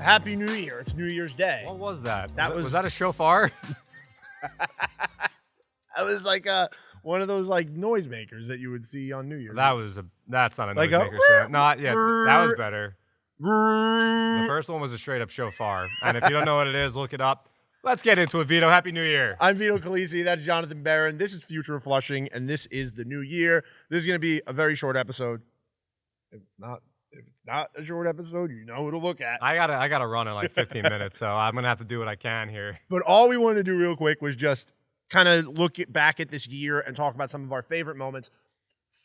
Happy New Year. It's New Year's Day. What was that? Was that a shofar? That was like one of those like noisemakers that you would see on New Year's. That's not a Like noisemaker sound. Not yet. That was better. The first one was a straight up shofar. And if you don't know what it is, look it up. Let's get into it, Vito. Happy New Year. I'm Vito Calisi. That's Jonathan Barron. This is Future of Flushing, and this is the new year. This is going to be a very short episode. If it's not a short episode, you know who to look at. I gotta run in like 15 minutes, so I'm gonna have to do what I can here. But all we wanted to do real quick was just kind of look back at this year and talk about some of our favorite moments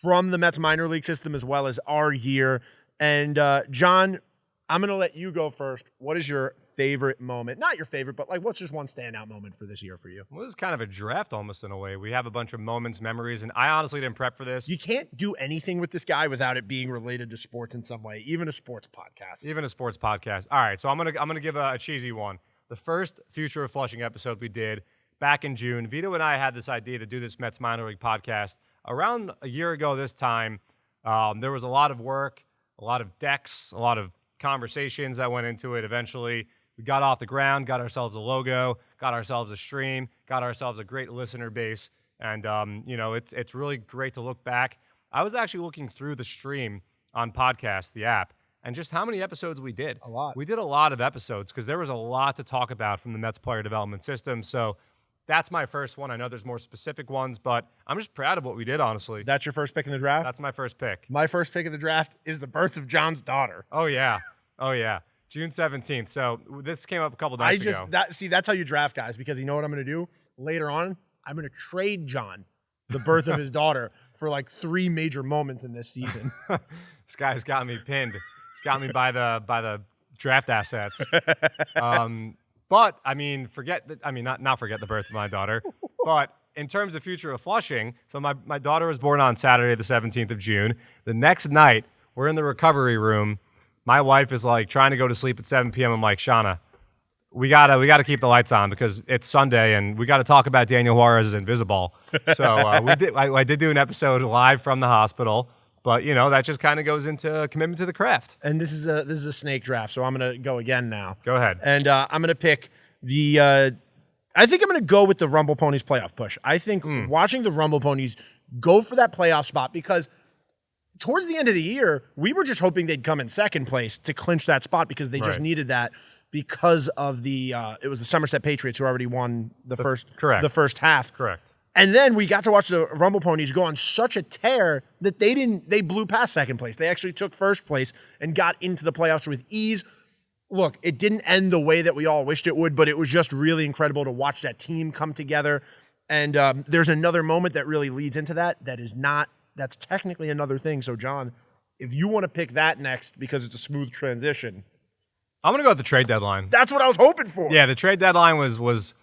from the Mets minor league system as well as our year. And John, I'm gonna let you go first. What is your favorite moment? Not your favorite, but like what's just one standout moment for this year for you? Well, this is kind of a draft almost in a way. We have a bunch of moments, memories, and I honestly didn't prep for this. You can't do anything with this guy without it being related to sports in some way, even a sports podcast. Even a sports podcast. All right, so I'm gonna give a cheesy one. The first Future of Flushing episode we did back in June, Vito and I had this idea to do this Mets minor league podcast around a year ago this time. There was a lot of work, a lot of decks, a lot of conversations that went into it. Eventually, we got off the ground, got ourselves a logo, got ourselves a stream, got ourselves a great listener base, and it's really great to look back. I was actually looking through the stream on podcast, the app, and just how many episodes we did. A lot. We did a lot of episodes because there was a lot to talk about from the Mets player development system. So that's my first one. I know there's more specific ones, but I'm just proud of what we did, honestly. That's your first pick in the draft? That's my first pick. My first pick of the draft is the birth of John's daughter. Oh, yeah. June 17th. So this came up a couple nights ago. That's how you draft guys, because you know what I'm going to do? Later on, I'm going to trade John the birth of his daughter for like 3 major moments in this season. This guy's got me pinned. He's got me by the draft assets. But I mean, not forget the birth of my daughter. But in terms of Future of Flushing, so my daughter was born on Saturday the 17th of June. The next night, we're in the recovery room. My wife is like trying to go to sleep at 7 p.m. I'm like, Shauna, we gotta keep the lights on because it's Sunday and we got to talk about Daniel Juarez's Invisible. So I did do an episode live from the hospital, but that just kind of goes into commitment to the craft. And this is a snake draft, so I'm gonna go again now. Go ahead. And I'm gonna pick the. I think I'm gonna go with the Rumble Ponies Playoff Push. I think watching the Rumble Ponies go for that playoff spot, because towards the end of the year, we were just hoping they'd come in second place to clinch that spot because they just needed that because of it was the Somerset Patriots who already won the first half. Correct. And then we got to watch the Rumble Ponies go on such a tear that they blew past second place. They actually took first place and got into the playoffs with ease. Look, it didn't end the way that we all wished it would, but it was just really incredible to watch that team come together. And there's another moment that really leads into that. That's technically another thing. So, John, if you want to pick that next because it's a smooth transition. I'm going to go with the trade deadline. That's what I was hoping for. Yeah, the trade deadline was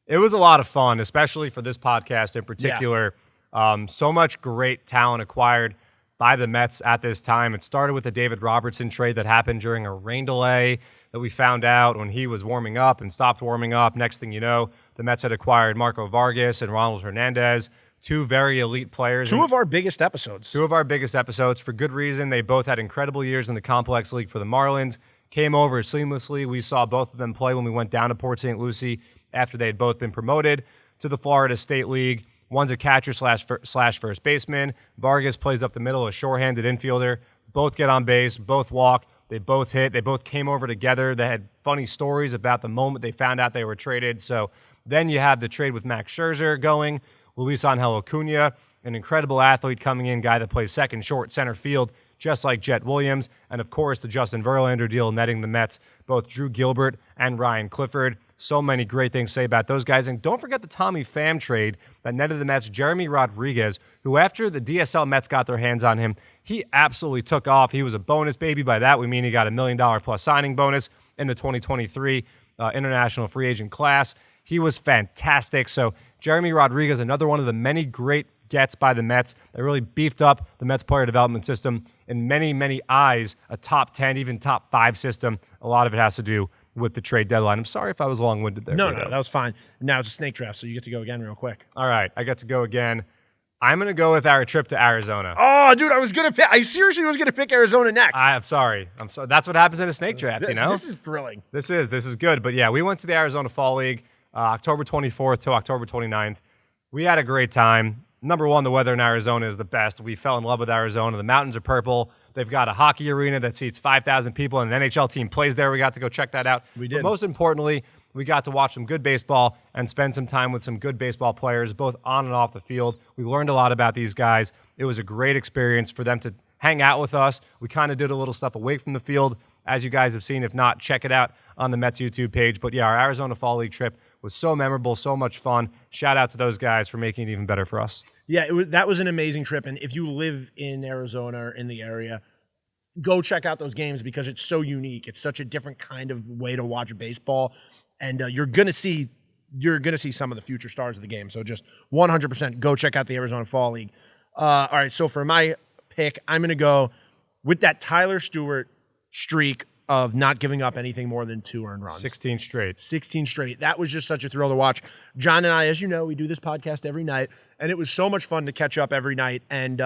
a lot of fun, especially for this podcast in particular. Yeah. So much great talent acquired by the Mets at this time. It started with the David Robertson trade that happened during a rain delay that we found out when he was warming up and stopped warming up. Next thing you know, the Mets had acquired Marco Vargas and Ronald Hernandez. 2 very elite players. 2 of our biggest episodes. 2 of our biggest episodes for good reason. They both had incredible years in the Complex League for the Marlins. Came over seamlessly. We saw both of them play when we went down to Port St. Lucie after they had both been promoted to the Florida State League. One's a catcher slash first baseman. Vargas plays up the middle, a short-handed infielder. Both get on base, both walk. They both hit. They both came over together. They had funny stories about the moment they found out they were traded. So then you have the trade with Max Scherzer going. Luis Angel Acuna, an incredible athlete coming in, guy that plays second, short, center field, just like Jett Williams. And, of course, the Justin Verlander deal netting the Mets, both Drew Gilbert and Ryan Clifford. So many great things to say about those guys. And don't forget the Tommy Pham trade that netted the Mets Jeremy Rodriguez, who after the DSL Mets got their hands on him, he absolutely took off. He was a bonus baby. By that, we mean he got $1 million plus signing bonus in the 2023 international free agent class. He was fantastic. So Jeremy Rodriguez, another one of the many great gets by the Mets that really beefed up the Mets player development system in many, many eyes, a top 10, even top 5 system. A lot of it has to do with the trade deadline. I'm sorry if I was long-winded there. No, that was fine. Now it's a snake draft, so you get to go again real quick. All right, I get to go again. I'm going to go with our trip to Arizona. Oh, dude, I seriously was going to pick Arizona next. I'm sorry. That's what happens in a snake draft, you know? This is thrilling. This is good. But yeah, we went to the Arizona Fall League October 24th to October 29th. We had a great time. Number one, the weather in Arizona is the best. We fell in love with Arizona. The mountains are purple. They've got a hockey arena that seats 5,000 people, and an NHL team plays there. We got to go check that out. We did. But most importantly, we got to watch some good baseball and spend some time with some good baseball players, both on and off the field. We learned a lot about these guys. It was a great experience for them to hang out with us. We kind of did a little stuff away from the field, as you guys have seen. If not, check it out on the Mets YouTube page. But yeah, our Arizona Fall League trip was so memorable, so much fun. Shout out to those guys for making it even better for us. Yeah, that was an amazing trip. And if you live in Arizona or in the area, go check out those games because it's so unique. It's such a different kind of way to watch baseball. And you're gonna see some of the future stars of the game. So just 100% go check out the Arizona Fall League. All right, so for my pick, I'm gonna go with that Tyler Stewart streak of not giving up anything more than 2 earned runs. 16 straight. 16 straight. That was just such a thrill to watch. John and I, as you know, we do this podcast every night, and it was so much fun to catch up every night and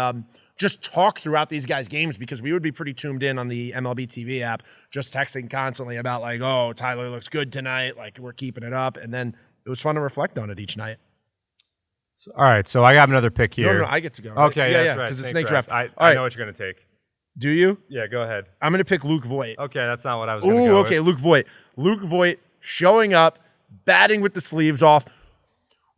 just talk throughout these guys' games because we would be pretty tuned in on the MLB TV app, just texting constantly about like, oh, Tyler looks good tonight, like we're keeping it up, and then it was fun to reflect on it each night. All right, so I got another pick here. No, I get to go. Right? Okay, that's right. Because it's snake draft. I know what you're going to take. Do you? Yeah, go ahead. I'm going to pick Luke Voit. Okay, that's not what I was going to go okay, with. Luke Voit. Luke Voit showing up, batting with the sleeves off,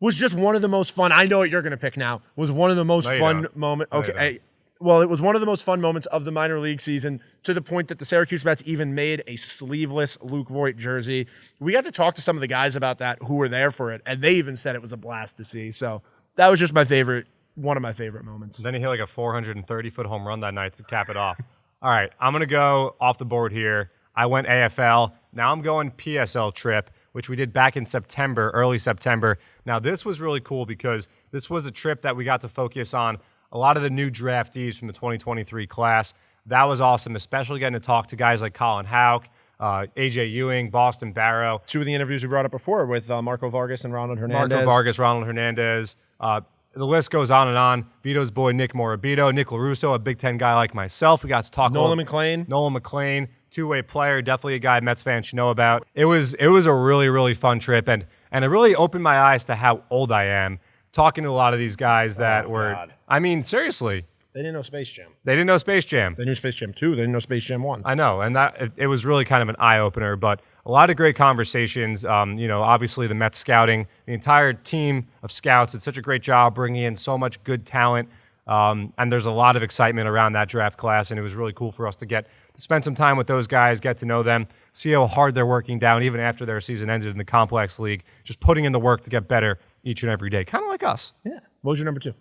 was just one of the most fun. I know what you're going to pick now. Was one of the most fun moments. Okay, well, it was one of the most fun moments of the minor league season to the point that the Syracuse Mets even made a sleeveless Luke Voit jersey. We got to talk to some of the guys about that who were there for it, and they even said it was a blast to see. So that was just one of my favorite moments. Then he hit like a 430-foot home run that night to cap it off. All right, I'm going to go off the board here. I went AFL. Now I'm going PSL trip, which we did back in September, early September. Now this was really cool because this was a trip that we got to focus on a lot of the new draftees from the 2023 class. That was awesome, especially getting to talk to guys like Colin Houck, AJ Ewing, Boston Barrow. 2 of the interviews we brought up before with Marco Vargas and Ronald Hernandez. Ronald Hernandez. The list goes on and on. Vito's boy, Nick Morabito, Nick LaRusso, a Big Ten guy like myself. We got to talk Nolan McLean, two-way player, definitely a guy Mets fans should know about. It was a really, really fun trip, and it really opened my eyes to how old I am, talking to a lot of these guys that were, God. I mean, seriously. They didn't know Space Jam. They didn't know Space Jam. They knew Space Jam 2. They didn't know Space Jam 1. I know, and that it was really kind of an eye-opener, but a lot of great conversations. Obviously the Mets scouting, the entire team of scouts did such a great job bringing in so much good talent, and there's a lot of excitement around that draft class, and it was really cool for us to spend some time with those guys, get to know them, see how hard they're working down, even after their season ended in the Complex League, just putting in the work to get better each and every day, kind of like us. Yeah. What was your number 2?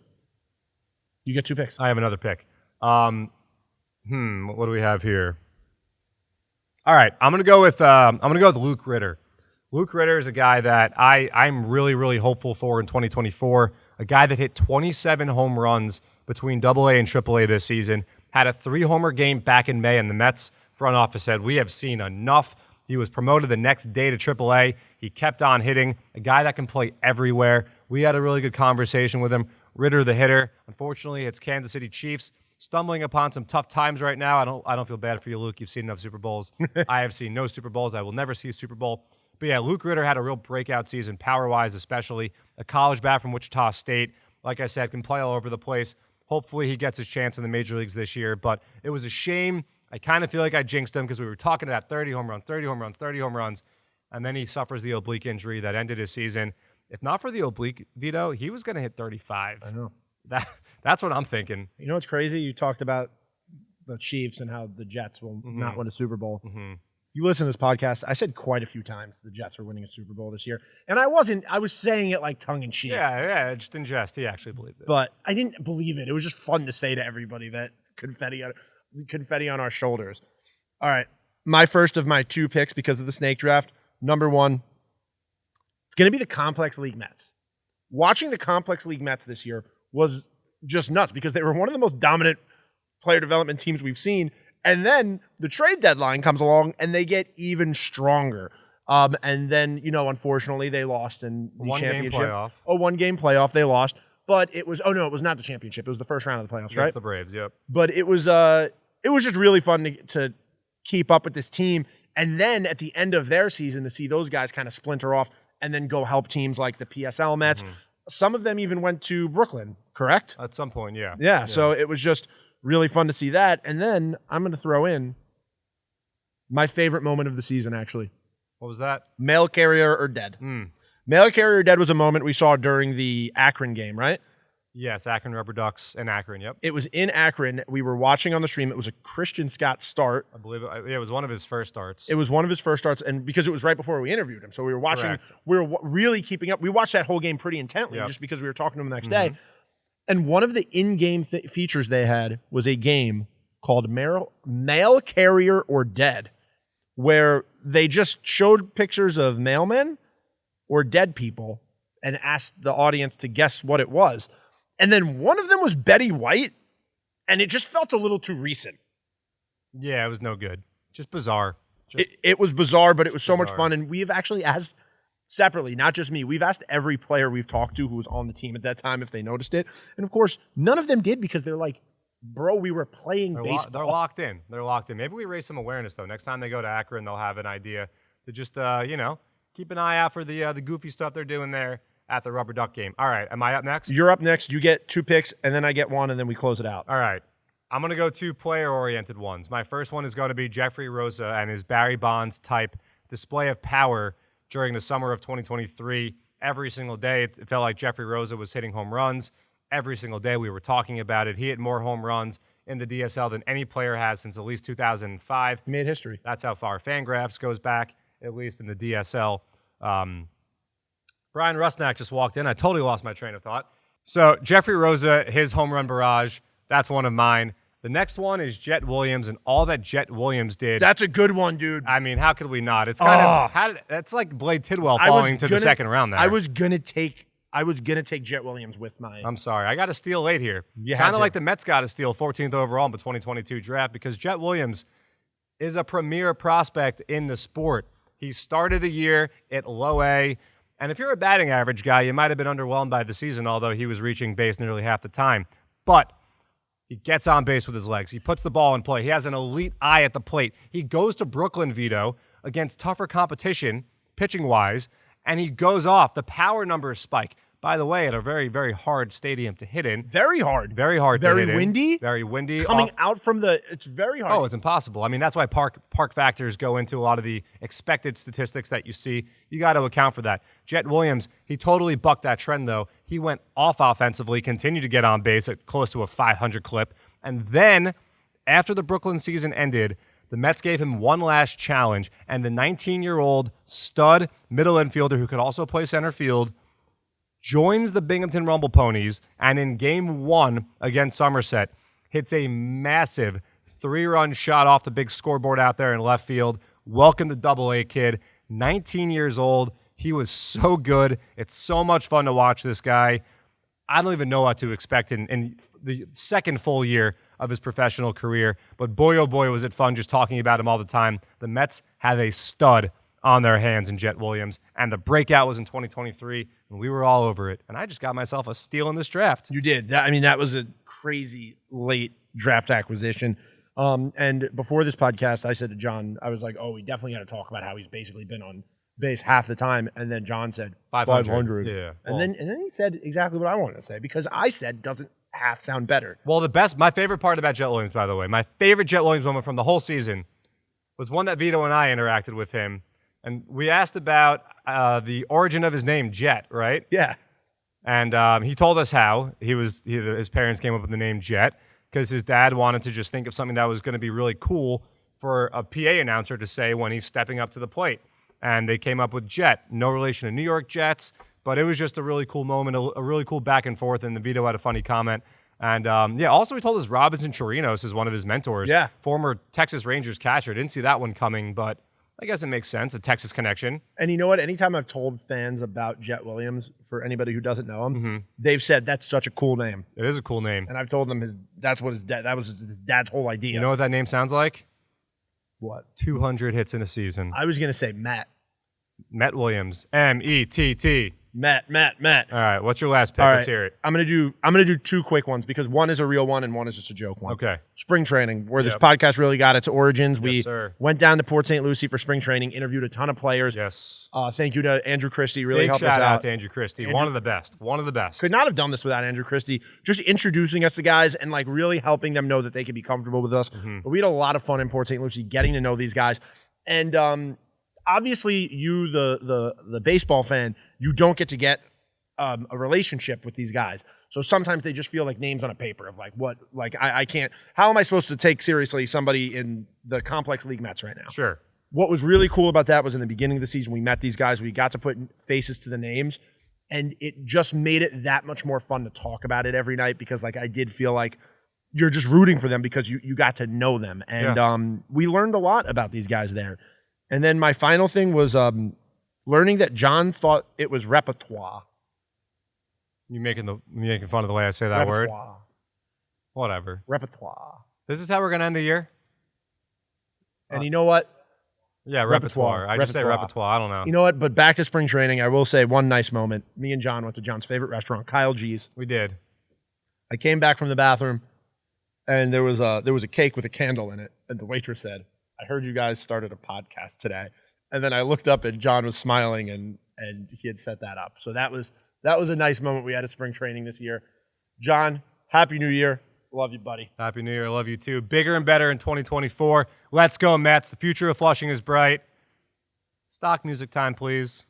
You get 2 picks. I have another pick. What do we have here? All right, I'm gonna go with Luke Ritter. Luke Ritter is a guy that I'm really, really hopeful for in 2024. A guy that hit 27 home runs between AA and AAA this season. Had a 3-homer game back in May, and the Mets front office said, we have seen enough. He was promoted the next day to AAA. He kept on hitting. A guy that can play everywhere. We had a really good conversation with him. Ritter, the hitter. Unfortunately, it's Kansas City Chiefs. Stumbling upon some tough times right now. I don't feel bad for you, Luke. You've seen enough Super Bowls. I have seen no Super Bowls. I will never see a Super Bowl. But yeah, Luke Ritter had a real breakout season, power-wise especially. A college bat from Wichita State. Like I said, can play all over the place. Hopefully he gets his chance in the major leagues this year. But it was a shame. I kind of feel like I jinxed him because we were talking about 30 home runs. And then he suffers the oblique injury that ended his season. If not for the oblique, Vito, he was going to hit 35. I know. That's what I'm thinking. You know what's crazy? You talked about the Chiefs and how the Jets will not win a Super Bowl. You listen to this podcast, I said quite a few times the Jets are winning a Super Bowl this year. And I was saying it like tongue in cheek. Yeah, just in jest. He actually believed it. But I didn't believe it. It was just fun to say to everybody that confetti on our shoulders. All right. My first of my 2 picks because of the snake draft. Number 1, it's going to be the Complex League Mets. Watching the Complex League Mets this year was just nuts because they were one of the most dominant player development teams we've seen. And then the trade deadline comes along and they get even stronger. And then, unfortunately they lost in the championship. 1-game playoff. Oh, 1-game playoff. They lost. but it was, it was not the championship. It was the first round of the playoffs, right? Against the Braves, yep. But it was just really fun to keep up with this team. And then at the end of their season, to see those guys kind of splinter off and then go help teams like the PSL Mets. Some of them even went to Brooklyn, correct? At some point, yeah. Yeah, so it was just really fun to see that. And then I'm going to throw in my favorite moment of the season, actually. What was that? Mail carrier or dead. Mail carrier or dead was a moment we saw during the Akron game, right? Yes, Akron Rubber Ducks and Akron, yep. It was in Akron. We were watching on the stream. It was a Christian Scott start. I believe it was one of his first starts. It was one of his first starts, and because it was right before we interviewed him. So we were watching. Correct. We were really keeping up. We watched that whole game pretty intently just because we were talking to him the next day. And one of the in-game features they had was a game called Mail Carrier or Dead, where they just showed pictures of mailmen or dead people and asked the audience to guess what it was. And then one of them was Betty White, and it just felt a little too recent. Yeah, it was no good. Just bizarre. It was bizarre, but it was so much fun. And we have actually asked separately, not just me, we've asked every player we've talked to who was on the team at that time if they noticed it. And of course, none of them did because they're like, bro, we were playing baseball. They're locked in. They're locked in. Maybe we raise some awareness, though. Next time they go to Akron, they'll have an idea to just, keep an eye out for the goofy stuff they're doing there at the Rubber Duck game. All right, am I up next? You're up next. You get 2 picks, and then I get 1, and then we close it out. All right. I'm going to go 2 player-oriented ones. My first one is going to be Jeffry Rosa and his Barry Bonds type display of power during the summer of 2023. Every single day, it felt like Jeffry Rosa was hitting home runs. Every single day, we were talking about it. He hit more home runs in the DSL than any player has since at least 2005. He made history. That's how far Fangraphs goes back, at least in the DSL. Brian Rusnak just walked in. I totally lost my train of thought. So Jeffrey Rosa, his home run barrage, that's one of mine. The next one is Jett Williams and all that Jett Williams did. That's a good one, dude. I mean, how could we not? It's kind of that's like Blade Tidwell falling to the second round there. I was gonna take Jett Williams with my. I'm sorry, I got to steal late here. You kind of like the Mets got to steal 14th overall in the 2022 draft because Jett Williams is a premier prospect in the sport. He started the year at low A. And if you're a batting average guy, you might have been underwhelmed by the season, although he was reaching base nearly half the time. But he gets on base with his legs. He puts the ball in play. He has an elite eye at the plate. He goes to Brooklyn, Vito, against tougher competition, pitching-wise, and he goes off. The power numbers spike. By the way, at a very, very hard stadium to hit in. Very hard. Very hard to hit in. Very windy. Very windy. Coming out from it's very hard. Oh, it's impossible. I mean, that's why park factors go into a lot of the expected statistics that you see. You got to account for that. Jett Williams, he totally bucked that trend, though. He went off offensively, continued to get on base at close to a 500 clip. And then, after the Brooklyn season ended, the Mets gave him one last challenge, and the 19-year-old stud middle infielder who could also play center field joins the Binghamton Rumble Ponies, and in Game 1 against Somerset, hits a massive 3-run shot off the big scoreboard out there in left field. Welcome to Double-A kid, 19 years old. He was so good. It's so much fun to watch this guy. I don't even know what to expect in the second full year of his professional career, but boy, oh boy, was it fun just talking about him all the time. The Mets have a stud on their hands in Jett Williams, and the breakout was in 2023, and we were all over it. And I just got myself a steal in this draft. You did. That was a crazy late draft acquisition. And before this podcast, I said to John, I was like, we definitely got to talk about how he's basically been on base half the time. And then John said 500. Yeah. And then he said exactly what I wanted to say because I said doesn't half sound better. Well, my favorite part about Jett Williams, by the way, my favorite Jett Williams moment from the whole season was one that Vito and I interacted with him. And we asked about the origin of his name, Jett, right? Yeah. And he told us how his parents came up with the name Jett because his dad wanted to just think of something that was going to be really cool for a PA announcer to say when he's stepping up to the plate. And they came up with Jett. No relation to New York Jets, but it was just a really cool moment, a really cool back and forth. And the Vito had a funny comment. And also he told us Robinson Chirinos is one of his mentors. Yeah. Former Texas Rangers catcher. Didn't see that one coming, but I guess it makes sense, a Texas connection. And you know what? Anytime I've told fans about Jett Williams, for anybody who doesn't know him, they've said that's such a cool name. It is a cool name. And I've told them that was his dad's whole idea. You know what that name sounds like? What? 200 hits in a season. I was going to say Matt. Met Williams. M-E-T-T. Matt. All right, what's your last pick? All Let's right. hear it. I'm gonna do two quick ones because one is a real one and one is just a joke one. Okay. Spring training, where this Yep. podcast really got its origins. We sir. went down to Port St. Lucie for spring training, interviewed a ton of players. Yes. Thank you to Andrew Christie. Really Big helped us shout out out. to Andrew Christie. One of the best. One of the best. Could not have done this without Andrew Christie. Just introducing us to guys and like really helping them know that they could be comfortable with us. Mm-hmm. But we had a lot of fun in Port St. Lucie getting to know these guys. And obviously, you, the baseball fan, you don't get to get a relationship with these guys. So sometimes they just feel like names on a paper of like what, like I can't. How am I supposed to take seriously somebody in the complex league Mets right now? Sure. What was really cool about that was in the beginning of the season, we met these guys. We got to put faces to the names, and it just made it that much more fun to talk about it every night because, like, I did feel like you're just rooting for them because you got to know them. And we learned a lot about these guys there. And then my final thing was learning that John thought it was repertoire. You making fun of the way I say that word? Repertoire. Whatever. Repertoire. This is how we're gonna end the year. And you know what? Yeah, repertoire. I just say repertoire. I don't know. You know what? But back to spring training, I will say one nice moment. Me and John went to John's favorite restaurant, Kyle G's. We did. I came back from the bathroom, and there was a cake with a candle in it, and the waitress said, "I heard you guys started a podcast today." And then I looked up, and John was smiling, and he had set that up. So that was a nice moment we had at spring training this year. John, Happy New Year. Love you, buddy. Happy New Year. Love you too. Bigger and better in 2024. Let's go, Mets. The future of Flushing is bright. Stock music time, please.